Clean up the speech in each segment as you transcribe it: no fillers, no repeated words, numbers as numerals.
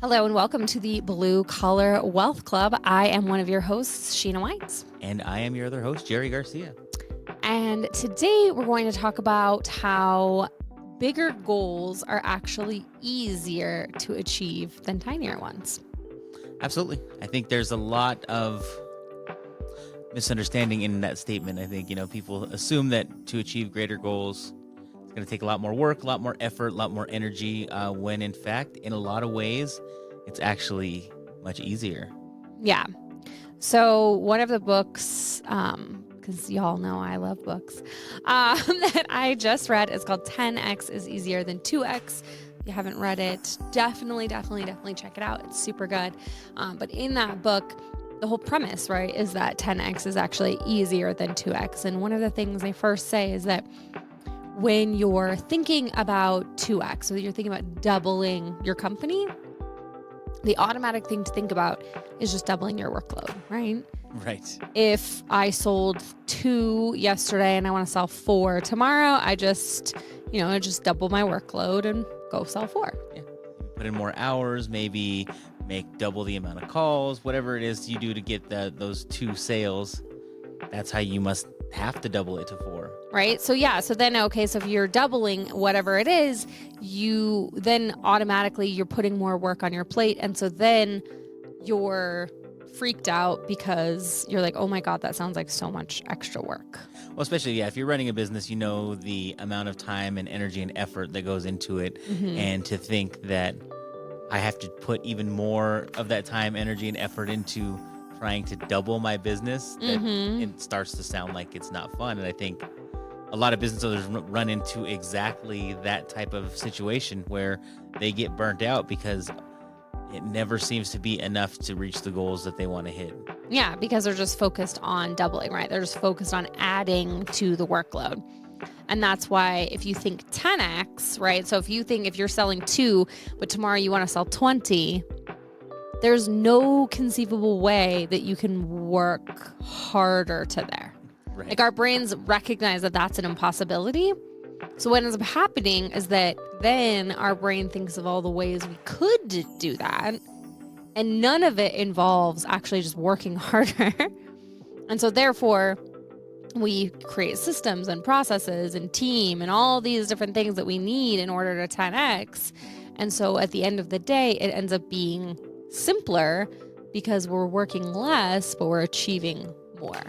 Hello and welcome to the Blue Collar Wealth Club. I am one of your hosts, Sheena Whites. And I am your other host, Jerry Garcia. And today we're going to talk about how bigger goals are actually easier to achieve than tinier ones. Absolutely. I think there's a lot of misunderstanding in that statement. I think, people assume that to achieve greater goals, it's going to take a lot more work, a lot more effort, a lot more energy, when in fact, in a lot of ways, it's actually much easier. Yeah. So one of the books, because y'all know I love books, that I just read is called 10X is Easier Than 2X. If you haven't read it, definitely check it out. It's super good. But in that book, the whole premise, right, is that 10X is actually easier than 2X. And one of the things they first say is that when you're thinking about 2X, so you're thinking about doubling your company, the automatic thing to think about is just doubling your workload, right? Right. If I sold 2 yesterday and I want to sell 4 tomorrow, I just double my workload and go sell 4. Yeah. Put in more hours, maybe make double the amount of calls, whatever it is you do to get those 2 sales. That's how you must have to double it to 4. Right. So then if you're doubling whatever it is, you then automatically you're putting more work on your plate. And so then you're freaked out because you're like, oh my God, that sounds like so much extra work. Well, especially, if you're running a business, you know the amount of time and energy and effort that goes into it. Mm-hmm. And to think that I have to put even more of that time, energy, and effort into trying to double my business, that it starts to sound like it's not fun. And I think a lot of business owners run into exactly that type of situation where they get burnt out because it never seems to be enough to reach the goals that they want to hit. Yeah, because they're just focused on doubling, right? They're just focused on adding to the workload. And that's why if you think 10X, right? So if you're selling 2, but tomorrow you want to sell 20, there's no conceivable way that you can work harder to there. Right. Like our brains recognize that that's an impossibility. So what ends up happening is that then our brain thinks of all the ways we could do that. And none of it involves actually just working harder. And so therefore, we create systems and processes and team and all these different things that we need in order to 10X. And so at the end of the day, it ends up being simpler because we're working less, but we're achieving more.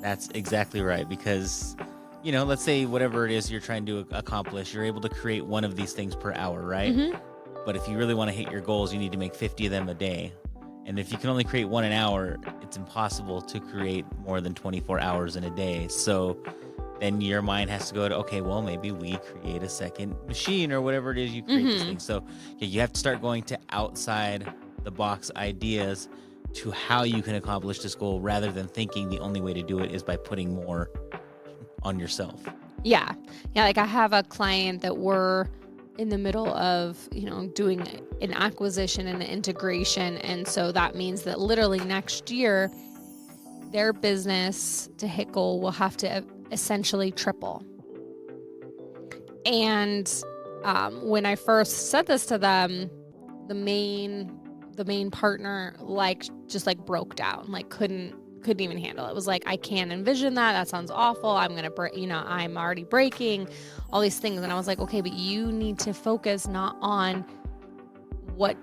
That's exactly right. Because, let's say whatever it is you're trying to accomplish, you're able to create one of these things per hour, right? Mm-hmm. But if you really want to hit your goals, you need to make 50 of them a day. And if you can only create one an hour, it's impossible to create more than 24 hours in a day. So then your mind has to go to, okay, well, maybe we create a second machine or whatever it is you create this thing. So you have to start going to outside the box ideas to how you can accomplish this goal rather than thinking the only way to do it is by putting more on yourself. Yeah. Like I have a client that we're in the middle of, doing an acquisition and an integration. And so that means that literally next year, their business to hit goal will have to essentially triple. And when I first said this to them, the main partner just broke down, couldn't even handle it. It was like, I can't envision that. That sounds awful. I'm going to I'm already breaking, all these things. And I was like, okay, but you need to focus not on what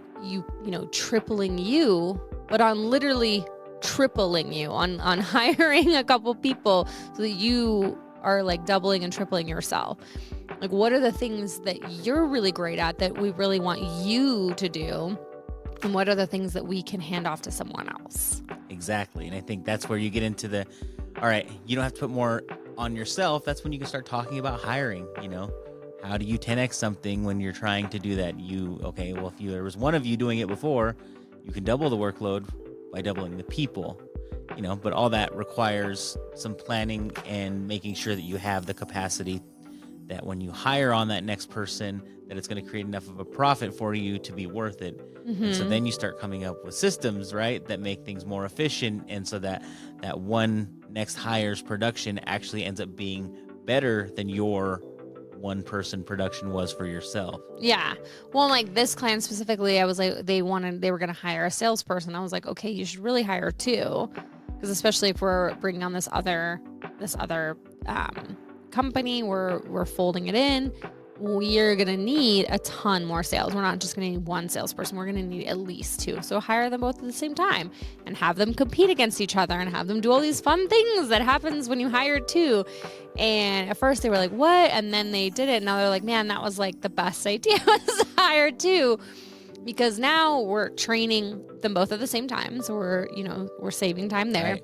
tripling you, but on literally tripling you, on hiring a couple people so that you are doubling and tripling yourself. What are the things that you're really great at that we really want you to do? And what are the things that we can hand off to someone else? Exactly. And I think that's where you get into all right, you don't have to put more on yourself. That's when you can start talking about hiring. How do you 10X something when you're trying to do that? If there was one of you doing it before, you can double the workload by doubling the people, but all that requires some planning and making sure that you have the capacity that when you hire on that next person, that it's going to create enough of a profit for you to be worth it. And so then you start coming up with systems, right, that make things more efficient. And so that one next hire's production actually ends up being better than your one person production was for yourself. Yeah. Well, like this client specifically, I was like, they were going to hire a salesperson. I was like, okay, you should really hire two. Because especially if we're bringing on this other company, we're folding it in. We're going to need a ton more sales. We're not just going to need one salesperson. We're going to need at least two. So hire them both at the same time and have them compete against each other and have them do all these fun things that happens when you hire two. And at first they were like, what? And then they did it. Now they're like, man, that was like the best idea was to hire two, because now we're training them both at the same time. So we're saving time there.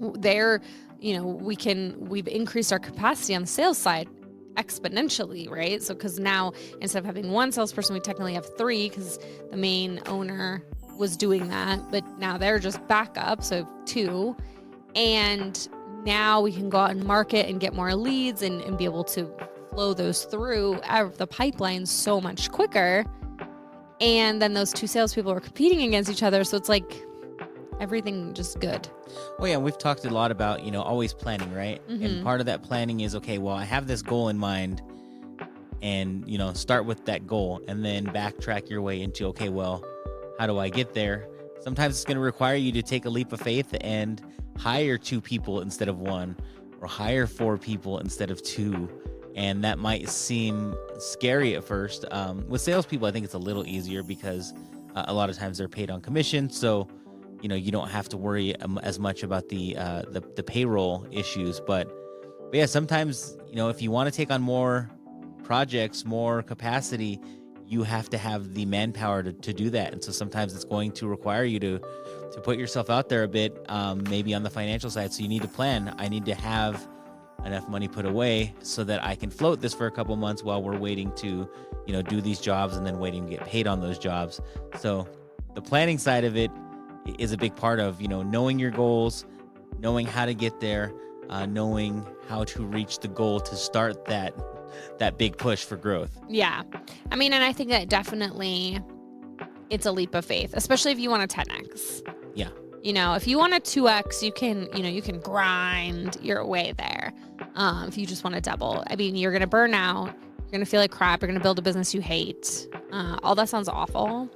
Right. We've increased our capacity on the sales side exponentially, right? So because now instead of having one salesperson, we technically have three, because the main owner was doing that, but now they're just backup, so two. And now we can go out and market and get more leads and be able to flow those through the pipeline so much quicker. And then those two salespeople are competing against each other, so it's like everything just good. Well, yeah, we've talked a lot about, always planning, right? Mm-hmm. And part of that planning is, okay, well, I have this goal in mind, and, start with that goal and then backtrack your way into, okay, well, how do I get there? Sometimes it's going to require you to take a leap of faith and hire two people instead of one, or hire four people instead of two. And that might seem scary at first. With salespeople, I think it's a little easier because a lot of times they're paid on commission. So, you don't have to worry as much about the payroll issues. But yeah, sometimes, if you want to take on more projects, more capacity, you have to have the manpower to do that. And so sometimes it's going to require you to put yourself out there a bit, maybe on the financial side. So you need to plan. I need to have enough money put away so that I can float this for a couple months while we're waiting to, do these jobs and then waiting to get paid on those jobs. So the planning side of it is a big part of, knowing your goals, knowing how to get there, knowing how to reach the goal to start that big push for growth. Yeah. I mean, and I think that definitely it's a leap of faith, especially if you want a 10X. Yeah. If you want a 2X, you can grind your way there. If you just want to double, I mean, you're going to burn out. You're going to feel like crap. You're going to build a business you hate. All that sounds awful.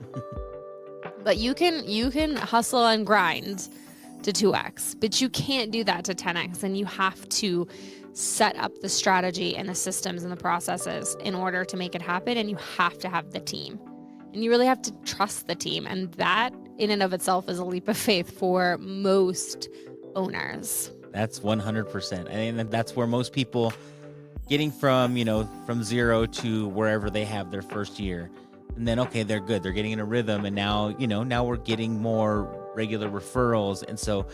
But you can hustle and grind to 2X, but you can't do that to 10X. And you have to set up the strategy and the systems and the processes in order to make it happen. And you have to have the team. And you really have to trust the team. And that in and of itself is a leap of faith for most owners. That's 100%. And that's where most people getting from zero to wherever they have their first year. And then, okay, they're good. They're getting in a rhythm. And now, now we're getting more regular referrals. And so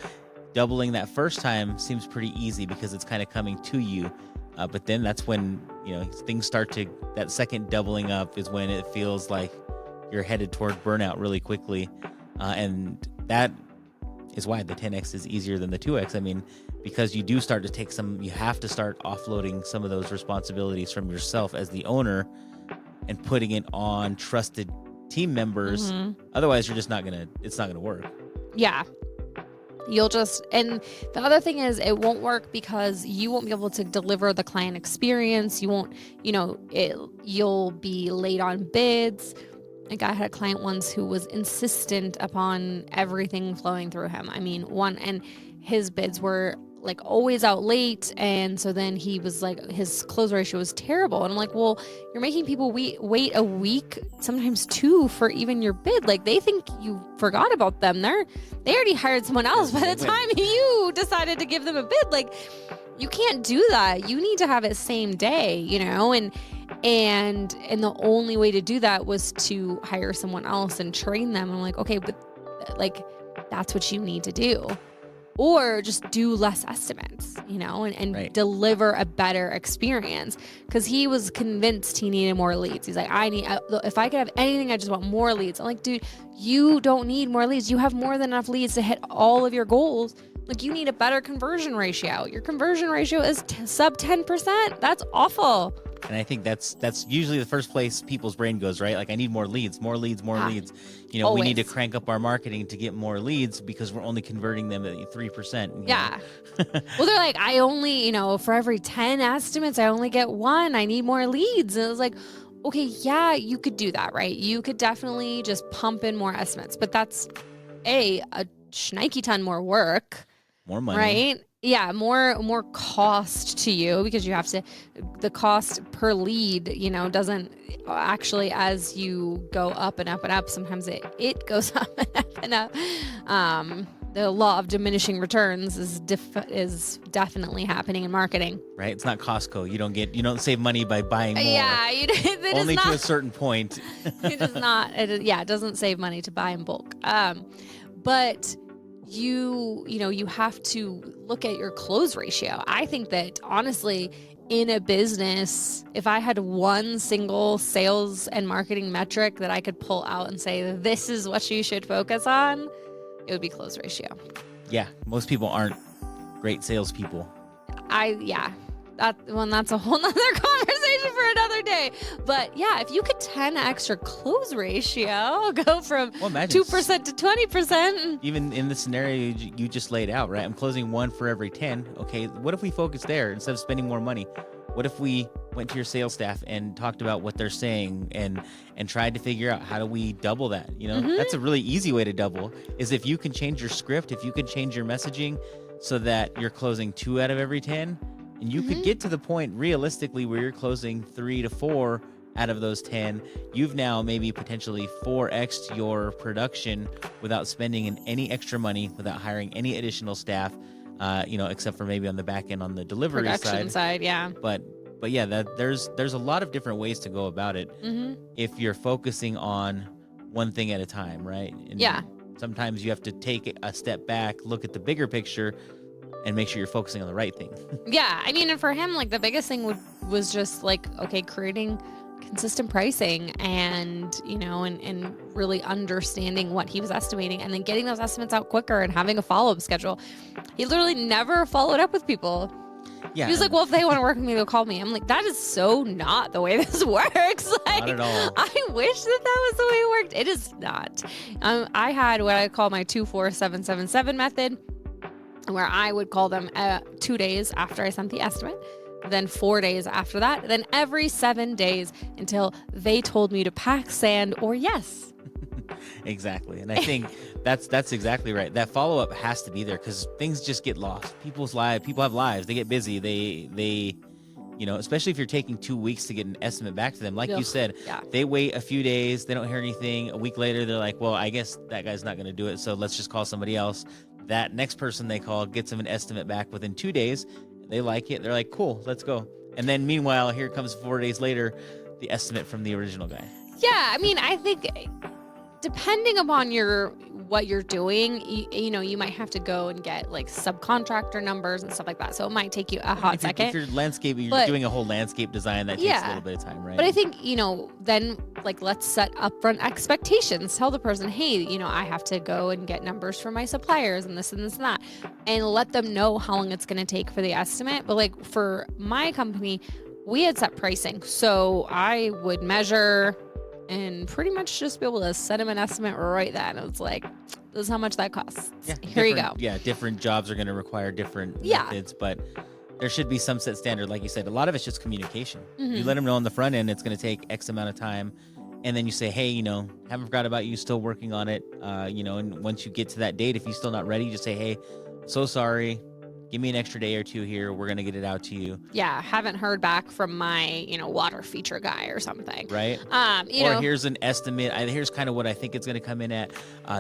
doubling that first time seems pretty easy because it's kind of coming to you. But then that's when, things start to, that second doubling up is when it feels like you're headed toward burnout really quickly. And that is why the 10X is easier than the 2X. I mean, because you do start to you have to start offloading some of those responsibilities from yourself as the owner and putting it on trusted team members. Mm-hmm. Otherwise, it's not going to work. Yeah. And the other thing is it won't work because you won't be able to deliver the client experience. You won't, you'll be late on bids. Like I had a client once who was insistent upon everything flowing through him. I mean, and his bids were like always out late. And so then he was like, his close ratio was terrible. And I'm like, well, you're making people wait a week, sometimes two, for even your bid. Like they think you forgot about them. They already hired someone else by the time you decided to give them a bid. Like you can't do that. You need to have it same day, and the only way to do that was to hire someone else and train them. I'm like, okay, but like that's what you need to do. Or just do less estimates, and right. Deliver a better experience. Because he was convinced he needed more leads. He's like, if I could have anything, I just want more leads. I'm like, dude, you don't need more leads. You have more than enough leads to hit all of your goals. Like, you need a better conversion ratio. Your conversion ratio is sub 10%. That's awful. And I think that's usually the first place people's brain goes, right? Like, I need more leads, more leads, more leads. You know, we need to crank up our marketing to get more leads because we're only converting them at 3%. Yeah. Well, they're like, I only, for every 10 estimates, I only get one. I need more leads. And it was like, okay, yeah, you could do that, right? You could definitely just pump in more estimates, but that's a shnikey ton more work. More money. Right? Yeah, more cost to you because you have to, the cost per lead, doesn't actually, as you go up and up and up, sometimes it goes up and up and up. The law of diminishing returns is definitely happening in marketing. Right? It's not Costco. You don't save money by buying more. Yeah, only to a certain point. It does not. It doesn't save money to buy in bulk. But you have to look at your close ratio. I think that honestly, in a business, if I had one single sales and marketing metric that I could pull out and say, this is what you should focus on, it would be close ratio. Yeah. Most people aren't great salespeople. That's a whole nother conversation for another day. But yeah, if you could 10x your close ratio, go from 2% to 20%. Even in the scenario you just laid out, right? I'm closing 1 for every 10. Okay, what if we focus there instead of spending more money? What if we went to your sales staff and talked about what they're saying and tried to figure out how do we double that? That's a really easy way to double, is if you can change your script, if you can change your messaging so that you're closing 2 out of every 10. And you could get to the point realistically where you're closing 3 to 4 out of those 10. You've now maybe potentially 4x'd your production without spending any extra money, without hiring any additional staff, except for maybe on the back end on the delivery production side, yeah. But yeah, there's a lot of different ways to go about it if you're focusing on one thing at a time, right? And sometimes you have to take a step back, look at the bigger picture, and make sure you're focusing on the right thing. Yeah. I mean, and for him, like, the biggest thing was just like, okay, creating consistent pricing and, and really understanding what he was estimating and then getting those estimates out quicker and having a follow-up schedule. He literally never followed up with people. Yeah. He was like, well, if they want to work with me, they'll call me. I'm like, that is so not the way this works. Like, not at all. I wish that was the way it worked. It is not. I had what I call my 2-4-7-7-7 method, where I would call them 2 days after I sent the estimate, then 4 days after that, then every 7 days until they told me to pack sand or yes. Exactly. And I think that's exactly right. That follow-up has to be there because things just get lost. People have lives. They get busy. They especially if you're taking 2 weeks to get an estimate back to them. Like you said, they wait a few days. They don't hear anything. A week later, they're like, well, I guess that guy's not going to do it. So let's just call somebody else. That next person they call gets them an estimate back within 2 days. They like it. They're like, cool, let's go. And then meanwhile, here comes 4 days later, the estimate from the original guy. Yeah, I mean, I think depending upon what you're doing, you might have to go and get like subcontractor numbers and stuff like that. So it might take you a hot second. If you're doing a whole landscape design, that takes a little bit of time, right? But I think, then like, let's set upfront expectations. Tell the person, hey, I have to go and get numbers from my suppliers and this and this and that, and let them know how long it's going to take for the estimate. But like for my company, we had set pricing. So I would measure and pretty much just be able to send him an estimate right then. It was like, this is how much that costs. Yeah, here you go. Yeah, different jobs are going to require different methods, but there should be some set standard. Like you said, a lot of it's just communication. You let them know on the front end it's going to take X amount of time, and then you say, hey, haven't forgot about you, still working on it. And once you get to that date, if you're still not ready, just say, hey, so sorry. Give me an extra day or 2 here. We're going to get it out to you. Yeah. Haven't heard back from my, water feature guy or something. Right. Here's an estimate. Here's kind of what I think it's going to come in at.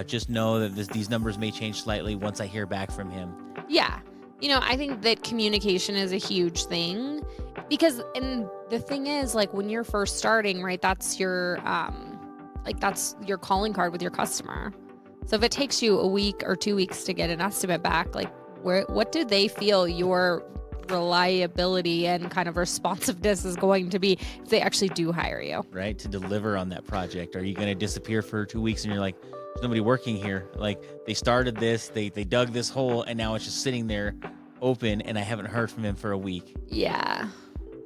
Just know that these numbers may change slightly once I hear back from him. Yeah. I think that communication is a huge thing because, and the thing is, like, when you're first starting, right, that's your calling card with your customer. So if it takes you a week or 2 weeks to get an estimate back, like, what do they feel your reliability and kind of responsiveness is going to be if they actually do hire you? Right, to deliver on that project. Are you going to disappear for 2 weeks and you're like, there's nobody working here? Like, they started this, they dug this hole, and now it's just sitting there open, and I haven't heard from him for a week. Yeah.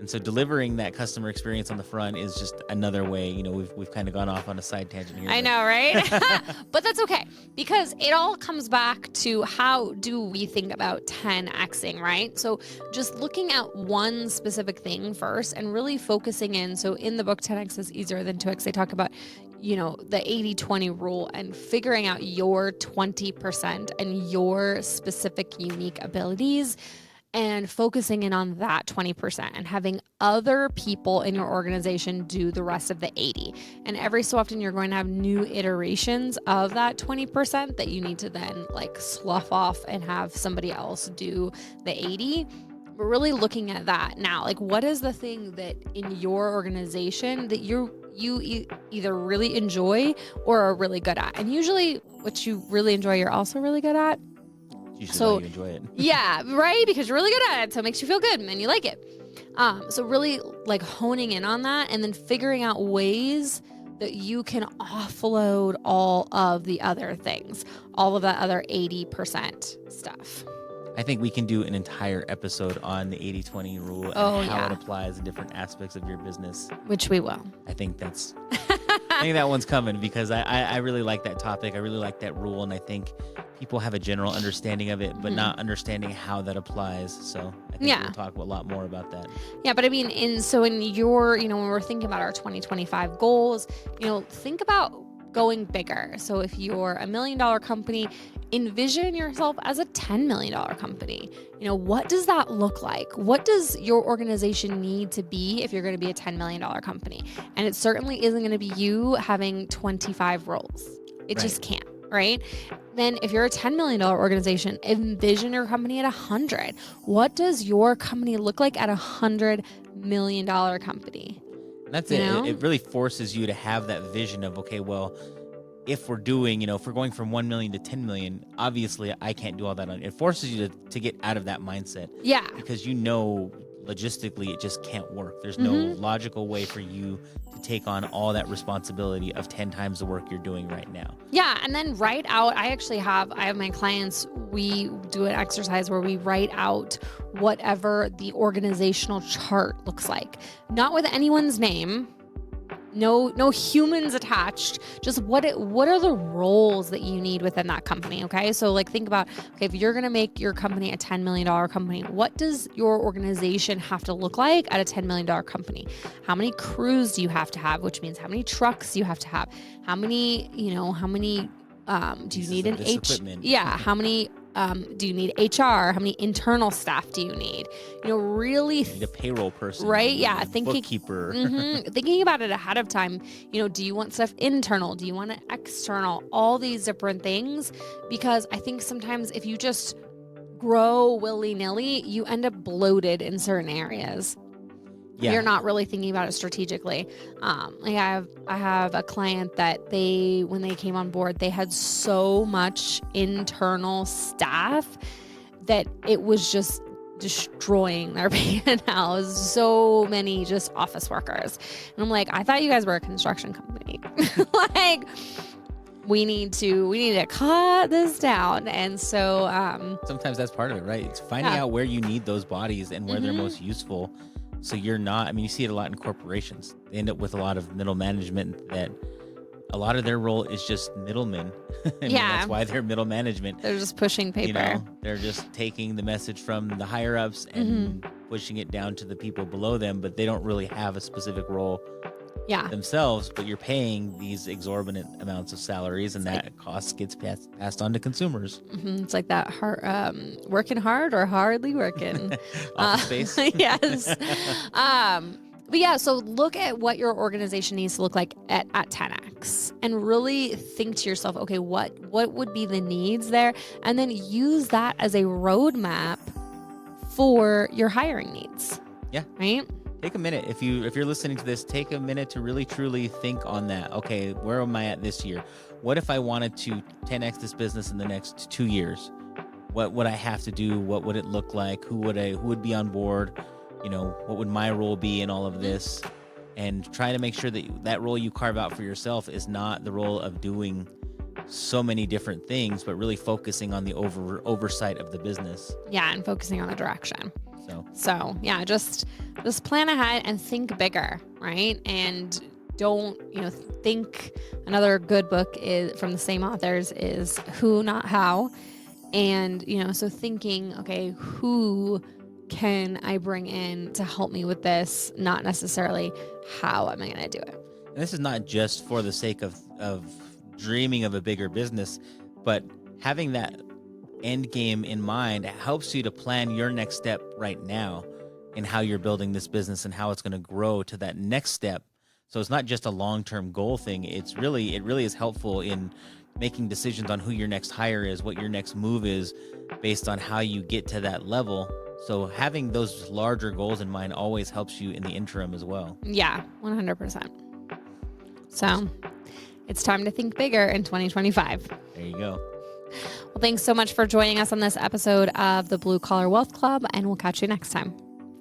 And so delivering that customer experience on the front is just another way. You know, we've kind of gone off on a side tangent here. I know, right? But that's okay, because it all comes back to how do we think about 10xing, right? So just looking at one specific thing first and really focusing in. So in the book 10x is easier than 2x, they talk about, you know, the 80-20 rule and figuring out your 20% and your specific unique abilities, and focusing in on that 20% and having other people in your organization do the rest of the 80. And every so often you're going to have new iterations of that 20% that you need to then like slough off and have somebody else do the 80. We're really looking at that now. Like, what is the thing that in your organization that you either really enjoy or are really good at? And usually what you really enjoy, you're also really good at. Usually so you enjoy it. Yeah, right? Because you're really good at it. So it makes you feel good and you like it. So really like honing in on that and then figuring out ways that you can offload all of the other things, all of that other 80% stuff. I think we can do an entire episode on the 80-20 rule and how it applies in different aspects of your business. Which we will. I think that one's coming because I really like that topic. I really like that rule. And I think people have a general understanding of it, but not understanding how that applies. So I think we'll talk a lot more about that. Yeah, but I mean, in your, you know, when we're thinking about our 2025 goals, you know, think about going bigger. So if you're $1 million company, envision yourself as a $10 million company. You know, what does that look like? What does your organization need to be if you're going to be a $10 million company? And it certainly isn't going to be you having 25 roles. It just can't, right? Then if you're a $10 million organization, envision your company at 100. What does your company look like at a $100 million company? That's it. It really forces you to have that vision of, okay, well, if we're doing, you know, if we're going from 1 million to 10 million, obviously I can't do all that. It forces you to get out of that mindset. Yeah. Because you know, logistically, it just can't work. There's no logical way for you to take on all that responsibility of 10 times the work you're doing right now. Yeah. And then write out, I have my clients, we do an exercise where we write out whatever the organizational chart looks like, not with anyone's name. No humans attached. Just what are the roles that you need within that company? Okay. So like think about, okay, if you're going to make your company a $10 million company, what does your organization have to look like at a $10 million company? How many crews do you have to have? Which means how many trucks you have to have? How many do you need an equipment? Yeah. How many do you need HR? How many internal staff do you need? You know, really you need a payroll person, right? Yeah, bookkeeper. Thinking about it ahead of time. You know, do you want stuff internal? Do you want it external? All these different things, because I think sometimes if you just grow willy-nilly, you end up bloated in certain areas. Yeah. You're not really thinking about it strategically. Like I have a client that when they came on board, they had so much internal staff that it was just destroying their P&L. So many just office workers. And I'm like, I thought you guys were a construction company. Like, we need to cut this down. And so sometimes that's part of it, right? It's finding out where you need those bodies and where they're most useful. So you're not, I mean, you see it a lot in corporations. They end up with a lot of middle management that a lot of their role is just middlemen. That's why they're middle management. They're just pushing paper. You know, they're just taking the message from the higher ups and pushing it down to the people below them, but they don't really have a specific role themselves, but you're paying these exorbitant amounts of salaries, and that cost gets passed on to consumers. It's like that working hard or hardly working. Office space. Yes. But yeah, so look at what your organization needs to look like at 10x and really think to yourself, okay, what would be the needs there? And then use that as a roadmap for your hiring needs. Yeah. Right? Take a minute. If you're listening to this, take a minute to really truly think on that. Okay, where am I at this year? What if I wanted to 10x this business in the next 2 years? What would I have to do? What would it look like? Who would be on board? You know, what would my role be in all of this? And try to make sure that role you carve out for yourself is not the role of doing so many different things, but really focusing on the oversight of the business. Yeah, and focusing on the direction. So So yeah, just plan ahead and think bigger, right? And don't, think. Another good book is from the same authors is Who Not How. And, so thinking, okay, who can I bring in to help me with this? Not necessarily how am I going to do it? And this is not just for the sake of dreaming of a bigger business, but having that end game in mind helps you to plan your next step right now in how you're building this business and how it's going to grow to that next step. So it's not just a long-term goal thing. It really is helpful in making decisions on who your next hire is, what your next move is, based on how you get to that level. So having those larger goals in mind always helps you in the interim as well. Yeah, 100%. So it's time to think bigger in 2025. There you go. Well, thanks so much for joining us on this episode of the Blue Collar Wealth Club, and we'll catch you next time.